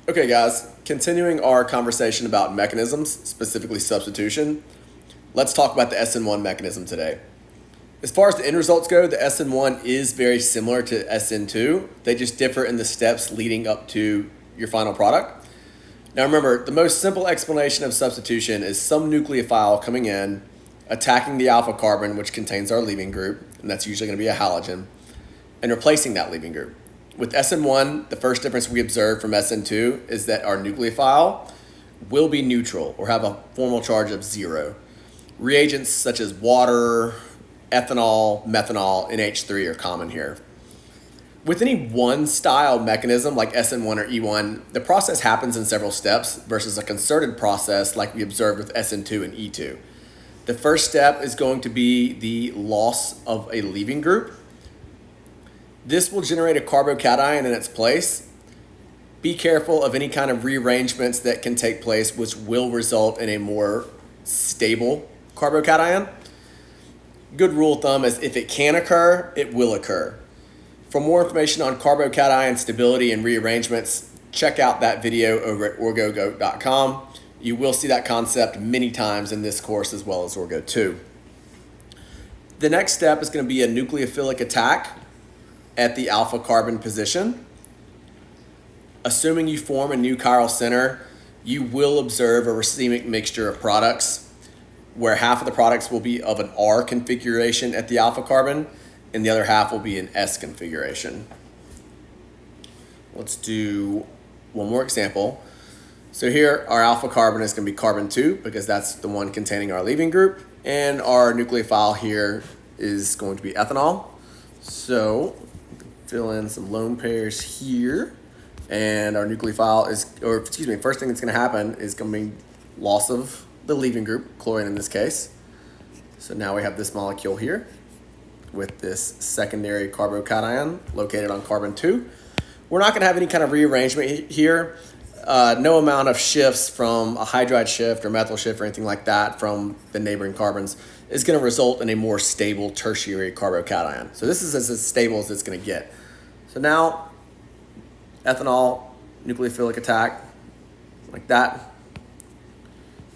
Okay guys, continuing our conversation about mechanisms, specifically substitution, let's talk about the SN1 mechanism today. As far as the end results go, the SN1 is very similar to SN2. They just differ in the steps leading up to your final product. Now remember, the most simple explanation of substitution is some nucleophile coming in, attacking the alpha carbon, which contains our leaving group, and that's usually going to be a halogen, and replacing that leaving group. With SN1, the first difference we observe from SN2 is that our nucleophile will be neutral or have a formal charge of 0. Reagents such as water, ethanol, methanol, NH3 are common here. With any one style mechanism like SN1 or E1, the process happens in several steps versus a concerted process like we observed with SN2 and E2. The first step is going to be the loss of a leaving group. This will generate a carbocation in its place. Be careful of any kind of rearrangements that can take place, which will result in a more stable carbocation. Good rule of thumb is if it can occur, it will occur. For more information on carbocation stability and rearrangements, check out that video over at orgogoat.com. You will see that concept many times in this course as well as Orgo 2. The next step is going to be a nucleophilic attack at the alpha carbon position. Assuming you form a new chiral center, you will observe a racemic mixture of products where half of the products will be of an R configuration at the alpha carbon and the other half will be an S configuration. Let's do one more example. So here our alpha carbon is going to be carbon 2 because that's the one containing our leaving group, and our nucleophile here is going to be ethanol. So fill in some lone pairs here, and our nucleophile is, first thing that's going to happen is going to be loss of the leaving group, chlorine in this case. So now we have this molecule here with this secondary carbocation located on carbon 2. We're not going to have any kind of rearrangement here. No amount of shifts from a hydride shift or methyl shift or anything like that from the neighboring carbons is going to result in a more stable tertiary carbocation. So this is as stable as it's going to get. So now, ethanol, nucleophilic attack, like that.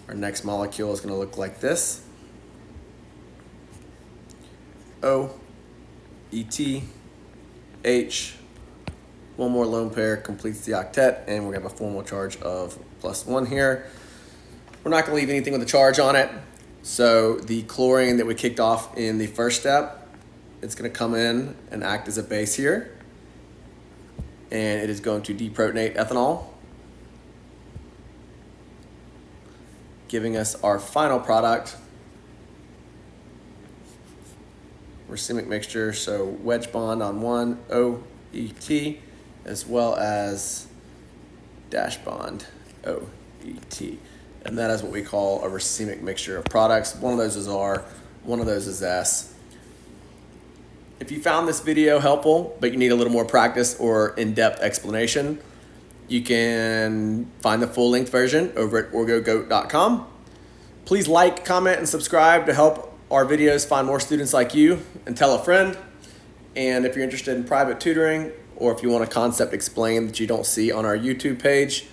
Our next molecule is going to look like this. O, E, T, H. One more lone pair completes the octet, and we're going to have a formal charge of +1 here. We're not going to leave anything with a charge on it. So the chlorine that we kicked off in the first step, it's going to come in and act as a base here. And it is going to deprotonate ethanol, giving us our final product, racemic mixture, so wedge bond on one, OET, as well as dash bond, OET. And that is what we call a racemic mixture of products. One of those is R, one of those is S. If you found this video helpful, but you need a little more practice or in-depth explanation, you can find the full-length version over at orgogoat.com. Please like, comment, and subscribe to help our videos find more students like you, and tell a friend. And if you're interested in private tutoring, or if you want a concept explained that you don't see on our YouTube page,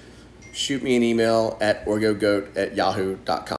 shoot me an email at orgogoat@yahoo.com.